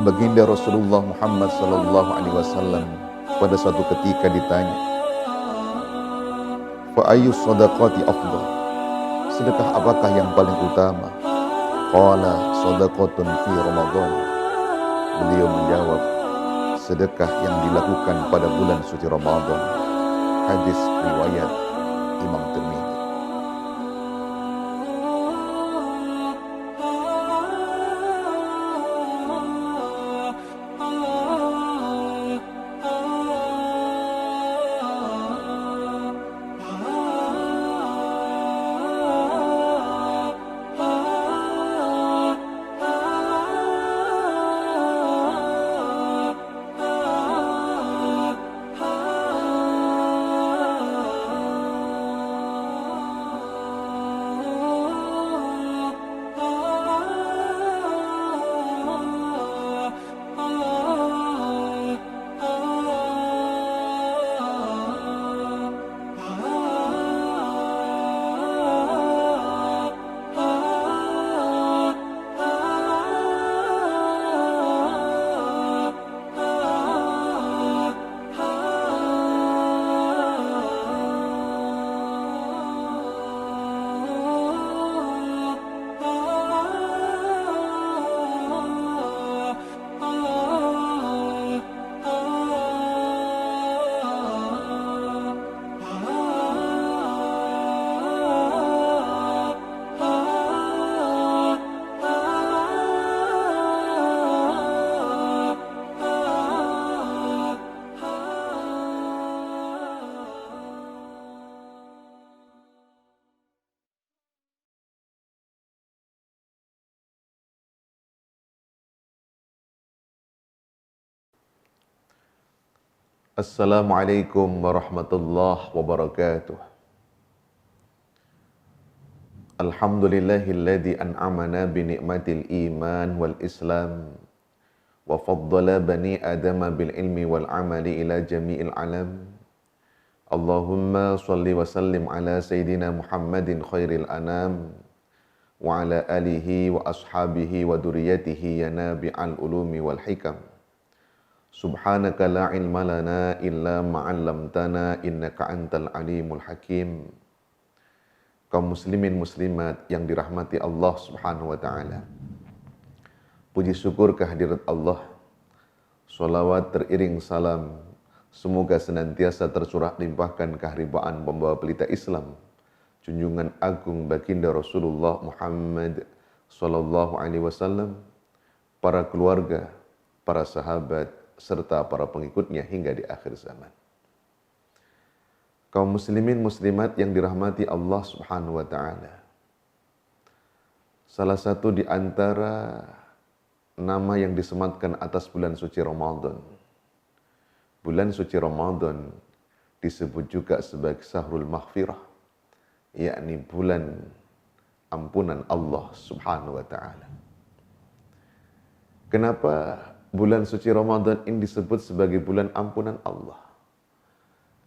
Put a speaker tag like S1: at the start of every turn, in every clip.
S1: Baginda Rasulullah Muhammad sallallahu alaihi wasallam pada suatu ketika ditanya, "Fa ayyus shadaqati afdal?" Sedekah apakah yang paling utama? Qala shadaqatun fi Ramadan. Beliau menjawab, sedekah yang dilakukan pada bulan suci Ramadan. Hadis riwayat Imam Tirmidzi. Assalamualaikum warahmatullahi wabarakatuh. Alhamdulillahilladzi an'amana bi ni'matil iman wal islam wa faddala bani adama bil ilmi wal amali ila jami'il alam. Allahumma shalli wa sallim ala sayyidina Muhammadin khairil anam wa ala alihi wa ashabihi wa duriyatihi ya nabi'al ulumi wal hikam. Subhanaka la ilma lana illa ma'allamtana innaka antal alimul hakim. Kaum muslimin muslimat yang dirahmati Allah Subhanahu wa taala. Puji syukur kehadirat Allah. Shalawat teriring salam semoga senantiasa tercurah limpahkan keharibaan pembawa pelita Islam, junjungan agung baginda Rasulullah Muhammad sallallahu alaihi wasallam, para keluarga, para sahabat serta para pengikutnya hingga di akhir zaman. Kaum muslimin muslimat yang dirahmati Allah Subhanahu wa taala. Salah satu di antara nama yang disematkan atas bulan suci Ramadan. Bulan suci Ramadan disebut juga sebagai Syahrul Maghfirah, yakni bulan ampunan Allah Subhanahu wa taala. Kenapa bulan suci Ramadan ini disebut sebagai bulan ampunan Allah?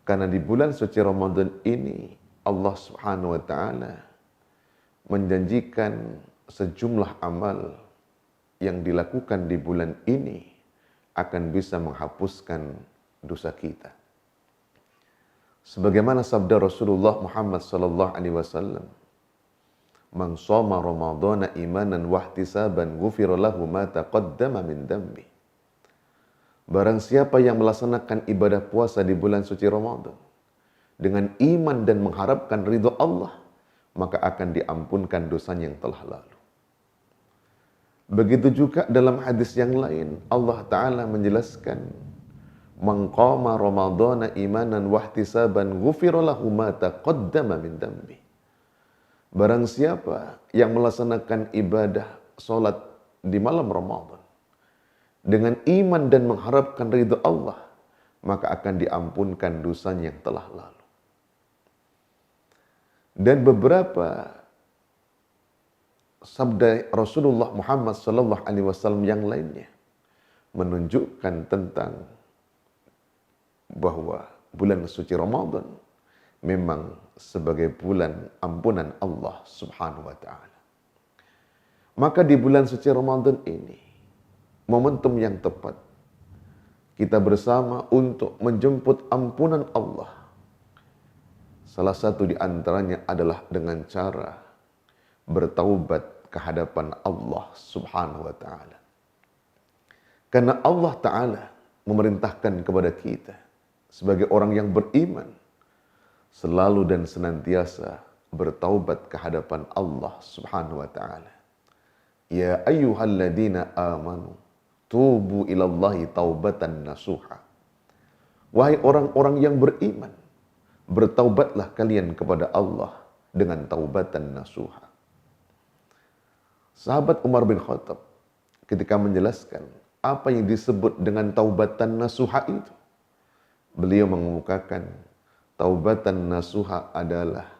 S1: Karena di bulan suci Ramadan ini Allah Subhanahu wa taala menjanjikan sejumlah amal yang dilakukan di bulan ini akan bisa menghapuskan dosa kita. Sebagaimana sabda Rasulullah Muhammad sallallahu alaihi wasallam, "Man shoma Ramadhana imanan wa ihtisaban ghufira lahu ma taqaddama min dhanbi." Barang siapa yang melaksanakan ibadah puasa di bulan suci Ramadan dengan iman dan mengharapkan ridho Allah, maka akan diampunkan dosanya yang telah lalu. Begitu juga dalam hadis yang lain, Allah Ta'ala menjelaskan, "Man qama Ramadhana imanan wa ihtisaban ghufira lahu ma taqaddama min dhanbi." Barang siapa yang melaksanakan ibadah salat di malam Ramadan dengan iman dan mengharapkan ridho Allah, maka akan diampunkan dosanya yang telah lalu. Dan beberapa sabda Rasulullah Muhammad sallallahu alaihi wasallam yang lainnya menunjukkan tentang bahwa bulan suci Ramadan memang sebagai bulan ampunan Allah Subhanahu wa taala. Maka di bulan suci Ramadan ini momentum yang tepat kita bersama untuk menjemput ampunan Allah. Salah satu di antaranya adalah dengan cara bertaubat ke hadapan Allah Subhanahu wa taala. Karena Allah taala memerintahkan kepada kita sebagai orang yang beriman selalu dan senantiasa bertaubat ke hadapan Allah Subhanahu wa taala. Ya ayyuhalladzina amanu tubu ilallahi taubatan nasuha. Wahai orang-orang yang beriman, bertaubatlah kalian kepada Allah dengan taubatan nasuha. Sahabat Umar bin Khattab ketika menjelaskan apa yang disebut dengan taubatan nasuha itu, beliau mengemukakan taubatan nasuha adalah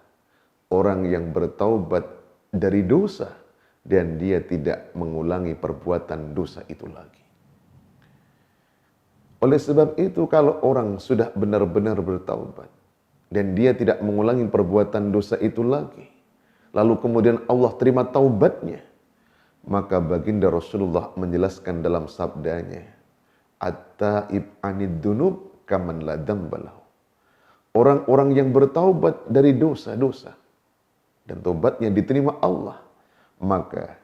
S1: orang yang bertaubat dari dosa dan dia tidak mengulangi perbuatan dosa itu lagi. Oleh sebab itu, kalau orang sudah benar-benar bertaubat dan dia tidak mengulangi perbuatan dosa itu lagi, lalu kemudian Allah terima taubatnya, maka baginda Rasulullah menjelaskan dalam sabdanya, at-taib anid dunub kaman la dzambalahu. Orang-orang yang bertaubat dari dosa-dosa dan taubatnya diterima Allah, maka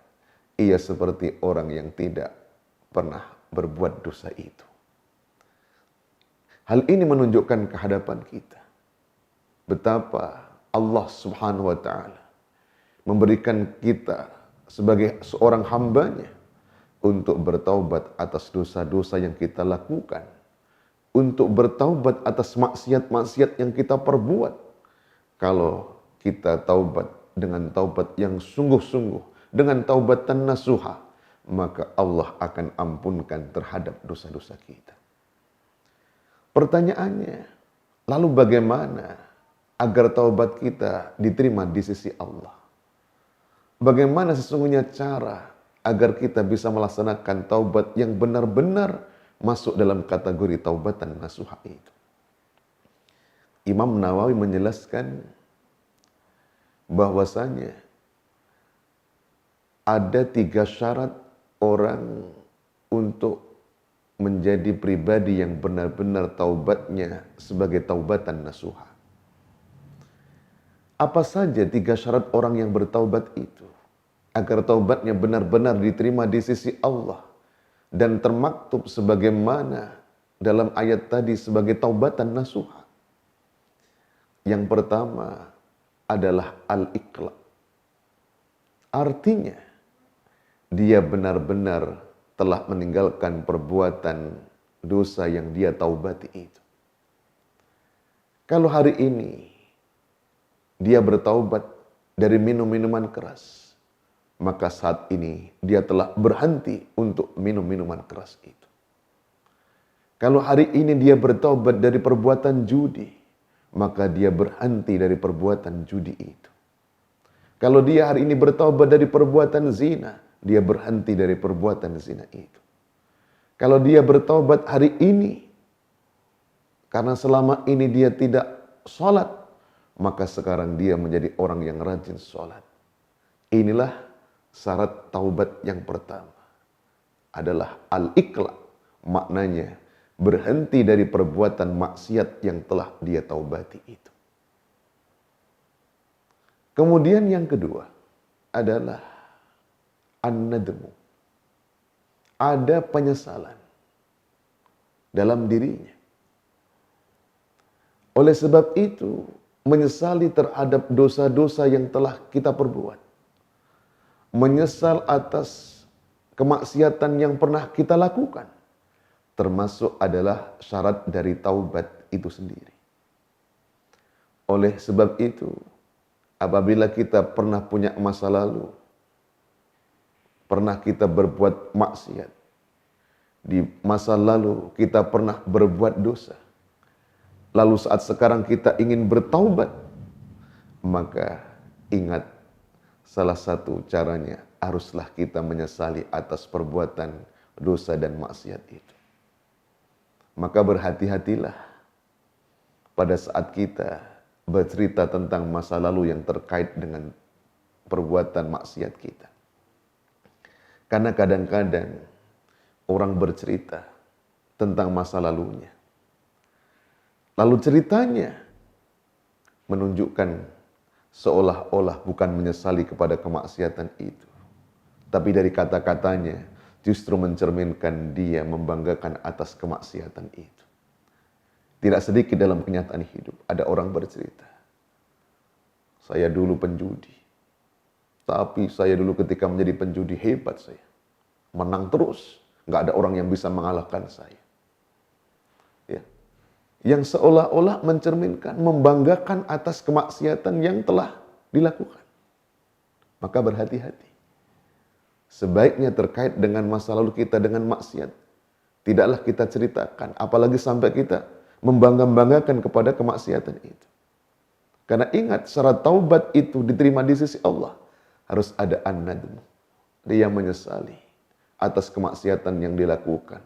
S1: ia seperti orang yang tidak pernah berbuat dosa itu. Hal ini menunjukkan kehadapan kita betapa Allah Subhanahu wa taala memberikan kita sebagai seorang hambanya untuk bertaubat atas dosa-dosa yang kita lakukan, untuk bertaubat atas maksiat-maksiat yang kita perbuat. Kalau kita taubat dengan taubat yang sungguh-sungguh, dengan taubatan nasuha, maka Allah akan ampunkan terhadap dosa-dosa kita. Pertanyaannya, lalu bagaimana agar taubat kita diterima di sisi Allah? Bagaimana sesungguhnya cara agar kita bisa melaksanakan taubat yang benar-benar masuk dalam kategori taubatan nasuha itu? Imam Nawawi menjelaskan bahwasanya ada 3 syarat orang untuk menjadi pribadi yang benar-benar taubatnya sebagai taubatan nasuha. Apa saja 3 syarat orang yang bertaubat itu agar taubatnya benar-benar diterima di sisi Allah dan termaktub sebagaimana dalam ayat tadi sebagai taubatan nasuha? Yang pertama adalah al-iqla. Artinya dia benar-benar telah meninggalkan perbuatan dosa yang dia taubati itu. Kalau hari ini dia bertaubat dari minum-minuman keras, maka saat ini dia telah berhenti untuk minum minuman keras itu. Kalau hari ini dia bertaubat dari perbuatan judi, maka dia berhenti dari perbuatan judi itu. Kalau dia hari ini bertaubat dari perbuatan zina, dia berhenti dari perbuatan zina itu. Kalau dia bertaubat hari ini, karena selama ini dia tidak sholat, maka sekarang dia menjadi orang yang rajin sholat. Inilah syarat taubat yang pertama. Adalah al-iqla. Maknanya berhenti dari perbuatan maksiat yang telah dia taubati itu. Kemudian yang kedua adalah an-nadmu. Ada penyesalan dalam dirinya. Oleh sebab itu, menyesali terhadap dosa-dosa yang telah kita perbuat. Menyesal atas kemaksiatan yang pernah kita lakukan. Termasuk adalah syarat dari taubat itu sendiri. Oleh sebab itu, apabila kita pernah punya masa lalu, pernah kita berbuat maksiat, di masa lalu kita pernah berbuat dosa, lalu saat sekarang kita ingin bertaubat, maka ingat salah satu caranya haruslah kita menyesali atas perbuatan dosa dan maksiat itu. Maka berhati-hatilah pada saat kita bercerita tentang masa lalu yang terkait dengan perbuatan maksiat kita. Karena kadang-kadang orang bercerita tentang masa lalunya. Lalu ceritanya menunjukkan seolah-olah bukan menyesali kepada kemaksiatan itu. Tapi dari kata-katanya justru mencerminkan dia membanggakan atas kemaksiatan itu. Tidak sedikit dalam kenyataan hidup ada orang bercerita, saya dulu penjudi. Tapi saya dulu ketika menjadi penjudi hebat saya. Menang terus. Nggak ada orang yang bisa mengalahkan saya. Ya. Yang seolah-olah mencerminkan, membanggakan atas kemaksiatan yang telah dilakukan. Maka berhati-hati. Sebaiknya terkait dengan masa lalu kita dengan maksiat, tidaklah kita ceritakan. Apalagi sampai kita membangga-banggakan kepada kemaksiatan itu. Karena ingat, syarat taubat itu diterima di sisi Allah. Harus ada an-nadm. Dia menyesali atas kemaksiatan yang dilakukan.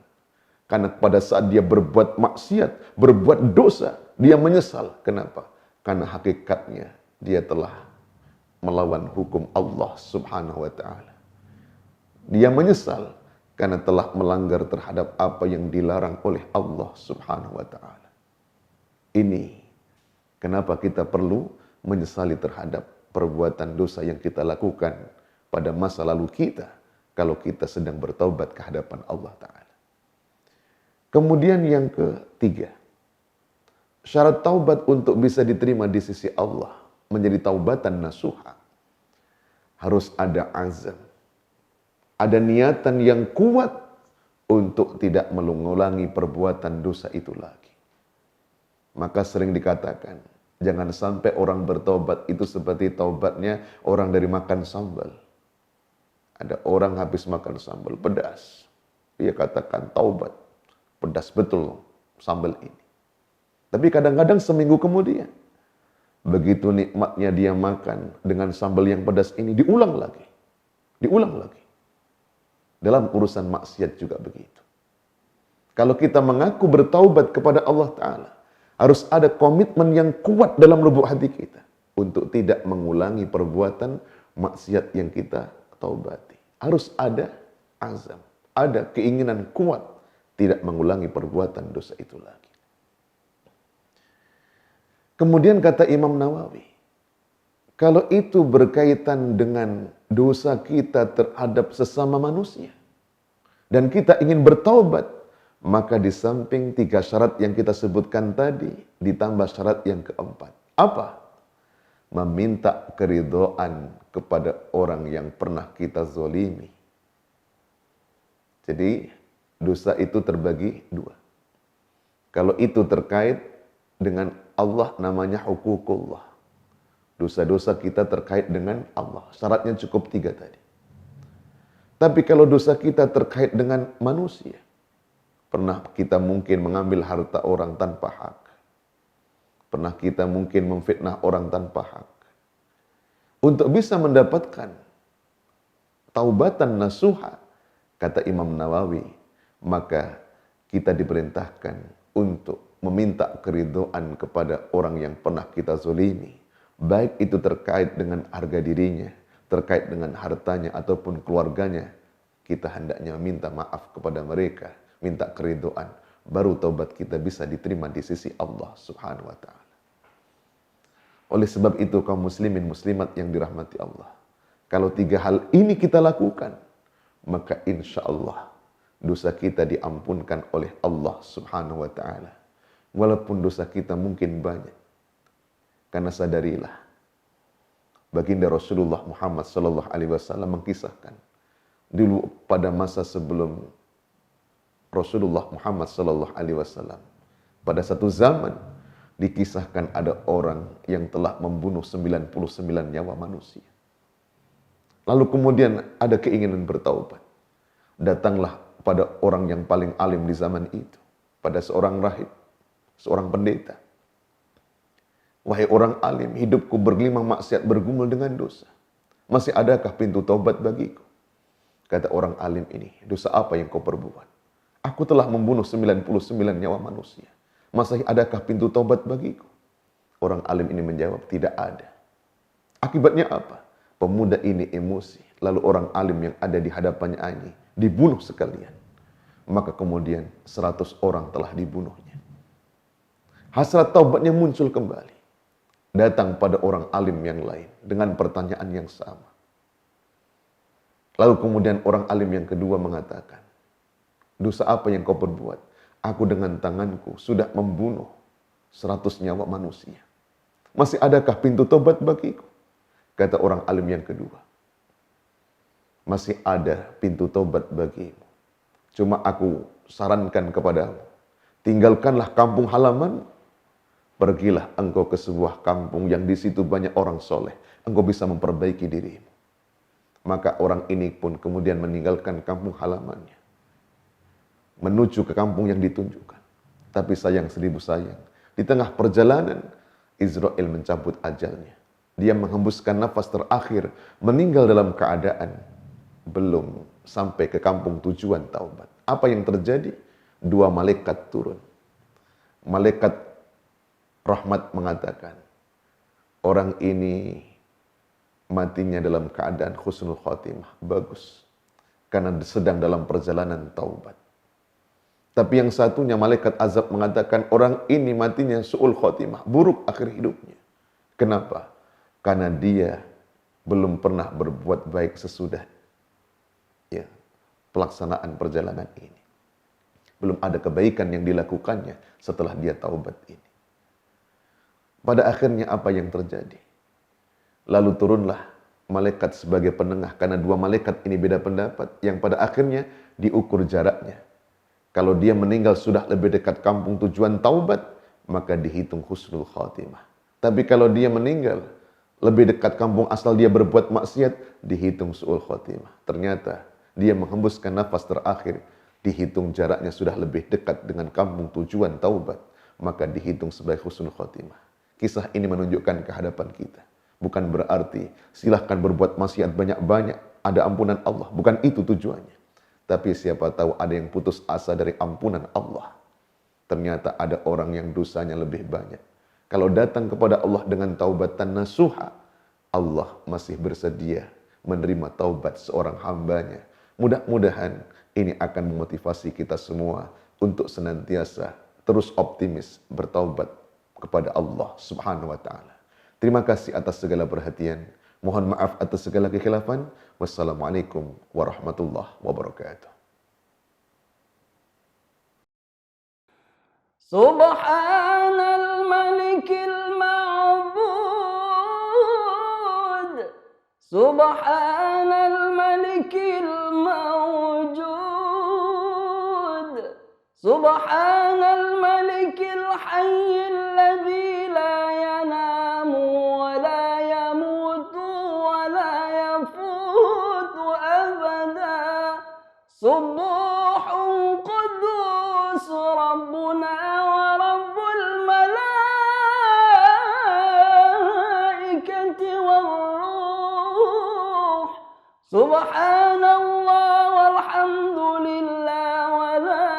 S1: Karena pada saat dia berbuat maksiat, berbuat dosa, dia menyesal. Kenapa? Karena hakikatnya dia telah melawan hukum Allah subhanahu wa ta'ala. Dia menyesal karena telah melanggar terhadap apa yang dilarang oleh Allah subhanahu wa ta'ala. Ini kenapa kita perlu menyesali terhadap perbuatan dosa yang kita lakukan pada masa lalu kita, kalau kita sedang bertaubat ke hadapan Allah Ta'ala. Kemudian yang ketiga, syarat taubat untuk bisa diterima di sisi Allah, menjadi taubatan nasuha, harus ada azam, ada niatan yang kuat untuk tidak mengulangi perbuatan dosa itu lagi. Maka sering dikatakan, jangan sampai orang bertobat itu seperti taubatnya orang dari makan sambal. Ada orang habis makan sambal pedas. Dia katakan taubat. Pedas betul sambal ini. Tapi kadang-kadang seminggu kemudian, begitu nikmatnya dia makan dengan sambal yang pedas ini, diulang lagi. Diulang lagi. Dalam urusan maksiat juga begitu. Kalau kita mengaku bertaubat kepada Allah Ta'ala, harus ada komitmen yang kuat dalam lubuk hati kita untuk tidak mengulangi perbuatan maksiat yang kita taubati. Harus ada azam, ada keinginan kuat tidak mengulangi perbuatan dosa itu lagi. Kemudian kata Imam Nawawi, kalau itu berkaitan dengan dosa kita terhadap sesama manusia dan kita ingin bertaubat, maka di samping 3 syarat yang kita sebutkan tadi, ditambah syarat yang keempat. Apa? Meminta keridhaan kepada orang yang pernah kita zolimi. Jadi, dosa itu terbagi 2. Kalau itu terkait dengan Allah, namanya hukukullah. Dosa-dosa kita terkait dengan Allah. Syaratnya cukup 3 tadi. Tapi kalau dosa kita terkait dengan manusia, pernah kita mungkin mengambil harta orang tanpa hak. Pernah kita mungkin memfitnah orang tanpa hak. Untuk bisa mendapatkan taubatan nasuha, kata Imam Nawawi, maka kita diperintahkan untuk meminta keridhaan kepada orang yang pernah kita zolimi. Baik itu terkait dengan harga dirinya, terkait dengan hartanya ataupun keluarganya. Kita hendaknya minta maaf kepada mereka, minta keridhaan, baru taubat kita bisa diterima di sisi Allah Subhanahu wa Ta'ala. Oleh sebab itu, kaum muslimin muslimat yang dirahmati Allah, kalau 3 hal ini kita lakukan, maka insya Allah dosa kita diampunkan oleh Allah Subhanahu wa Ta'ala. Walaupun dosa kita mungkin banyak. Karena sadarilah, baginda Rasulullah Muhammad sallallahu alaihi wasallam mengkisahkan dulu pada masa sebelum Rasulullah Muhammad sallallahu alaihi wasallam, pada satu zaman dikisahkan ada orang yang telah membunuh 99 nyawa manusia. Lalu kemudian ada keinginan bertaubat. Datanglah pada orang yang paling alim di zaman itu, pada seorang rahib, seorang pendeta. Wahai orang alim, hidupku bergelimang maksiat, bergumul dengan dosa. Masih adakah pintu taubat bagiku? Kata orang alim ini, dosa apa yang kau perbuat? Aku telah membunuh 99 nyawa manusia. Masih adakah pintu taubat bagiku? Orang alim ini menjawab, tidak ada. Akibatnya apa? Pemuda ini emosi. Lalu orang alim yang ada di hadapannya ini dibunuh sekalian. maka kemudian 100 orang telah dibunuhnya. Hasrat taubatnya muncul kembali. Datang pada orang alim yang lain dengan pertanyaan yang sama. Lalu kemudian orang alim yang kedua mengatakan, dosa apa yang kau perbuat? Aku dengan tanganku sudah membunuh 100 nyawa manusia. Masih adakah pintu tobat bagiku? Kata orang alim yang kedua, masih ada pintu tobat bagimu. Cuma aku sarankan kepadamu, tinggalkanlah kampung halaman, pergilah engkau ke sebuah kampung yang di situ banyak orang soleh. Engkau bisa memperbaiki dirimu. Maka orang ini pun kemudian meninggalkan kampung halamannya, menuju ke kampung yang ditunjukkan. Tapi sayang seribu sayang, di tengah perjalanan, Israel mencabut ajalnya. Dia menghembuskan nafas terakhir, meninggal dalam keadaan belum sampai ke kampung tujuan taubat. Apa yang terjadi? 2 malaikat turun. Malaikat rahmat mengatakan, orang ini matinya dalam keadaan husnul khotimah, bagus, karena sedang dalam perjalanan taubat. Tapi yang satunya malaikat azab mengatakan, orang ini matinya su'ul khotimah, buruk akhir hidupnya. Kenapa? Karena dia belum pernah berbuat baik sesudah pelaksanaan perjalanan ini. Belum ada kebaikan yang dilakukannya setelah dia taubat ini. Pada akhirnya apa yang terjadi? Lalu turunlah malaikat sebagai penengah, karena 2 malaikat ini beda pendapat, yang pada akhirnya diukur jaraknya. Kalau dia meninggal sudah lebih dekat kampung tujuan taubat, maka dihitung husnul khatimah. Tapi kalau dia meninggal lebih dekat kampung asal dia berbuat maksiat, dihitung su'ul khatimah. Ternyata dia menghembuskan nafas terakhir, dihitung jaraknya sudah lebih dekat dengan kampung tujuan taubat, maka dihitung sebagai husnul khatimah. Kisah ini menunjukkan kehadapan kita. Bukan berarti silahkan berbuat maksiat banyak-banyak, ada ampunan Allah. Bukan itu tujuannya. Tapi siapa tahu ada yang putus asa dari ampunan Allah. Ternyata ada orang yang dosanya lebih banyak. Kalau datang kepada Allah dengan taubatan nasuha, Allah masih bersedia menerima taubat seorang hambanya. Mudah-mudahan ini akan memotivasi kita semua untuk senantiasa terus optimis bertaubat kepada Allah Subhanahu wa taala. Terima kasih atas segala perhatian. Mohon maaf atas segala kekhilafan. Wassalamualaikum warahmatullahi wabarakatuh.
S2: Subhanal Malikil Ma'bud, Subhanal Malikil Mawjud, Subhanal Malikil Hayyil Ladzi la yanamu wa la yamutu wa la yafutu abada. Subuhun Qudus Rabbuna wa Rabbul Malaikati wal Ruh. Subhanallah walhamdulillah wa la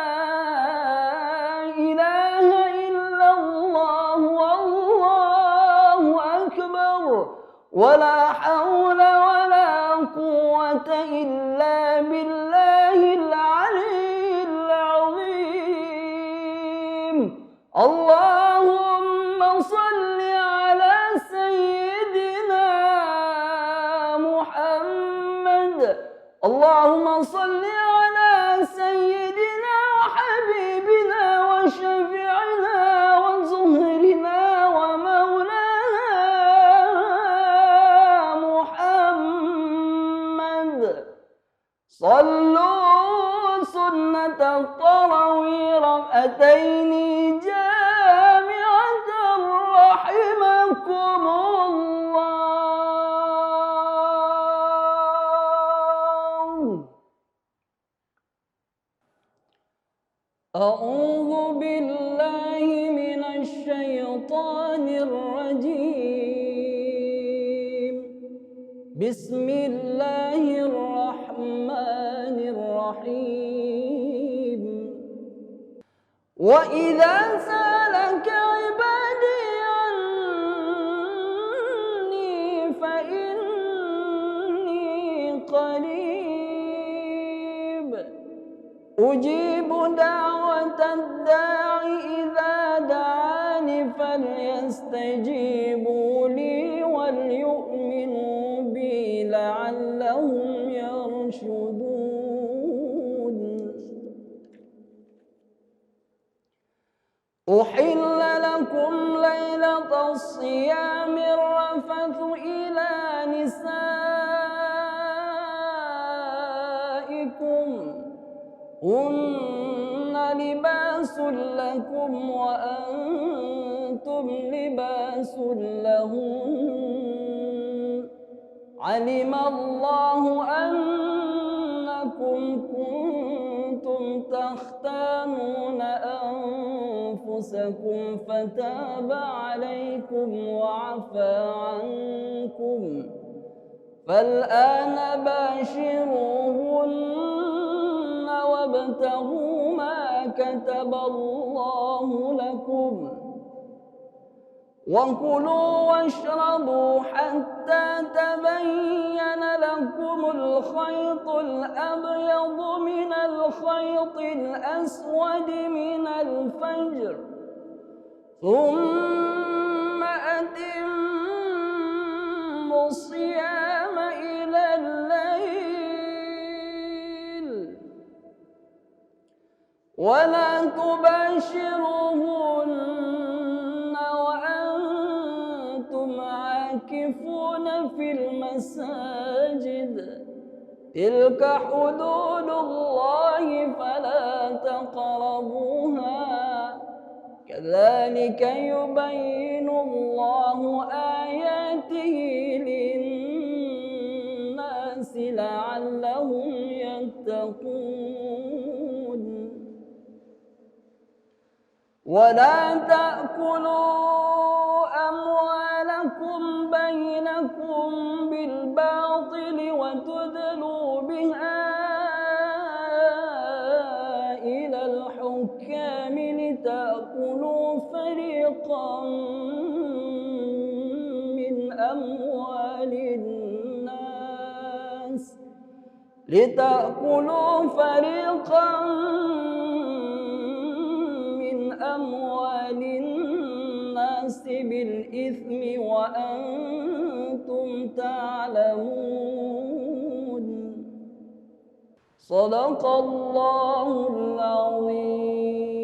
S2: ilaha illallah wallahu akbar. Wa la hawla wa la quwwata illa billahil aliyyil azim. Allahumma salli ala sayyidina Muhammad. Allahumma salli ala sayyidina habibina wa syafi'ina wa zuhrina wa maulana Muhammad. Sallu sunnata tarawih rak'ataini jami'atan rahimakumullah. A'udzu billahi minasy syaithanir rajim. Bismillahirrahmanirrahim. Wa idza salaka ibadi anni fa inni qarib أجيب دعوة الداع إذا دعاني فليستجيبوا لي وليؤمنوا بي لعلهم يرشدون. أحل لكم ليلة الصيام الرفث إلى نسائكم هن لباس لكم وأنتم لباس لهن علم الله أنكم كنتم تختانون أنفسكم فتاب عليكم وعفى عنكم فالآن باشروهن وابتغوا ما كتب الله لكم وكلوا واشربوا حتى تبين لكم الخيط الأبيض من الخيط الأسود من الفجر ثم أتموا الصيام إلى الليل ولا تباشروهن وأنتم عاكفون في المساجد تلك حدود الله فلا تقربوها كذلك يبين الله آياته للناس لعلهم يتقون. ولا تأكلوا أموالكم بينكم بالباطل وتدلوا بها إلى الحكام لتأكلوا فريقا من أموال الناس بالإثم وأنتم تعلمون. صدق الله العظيم.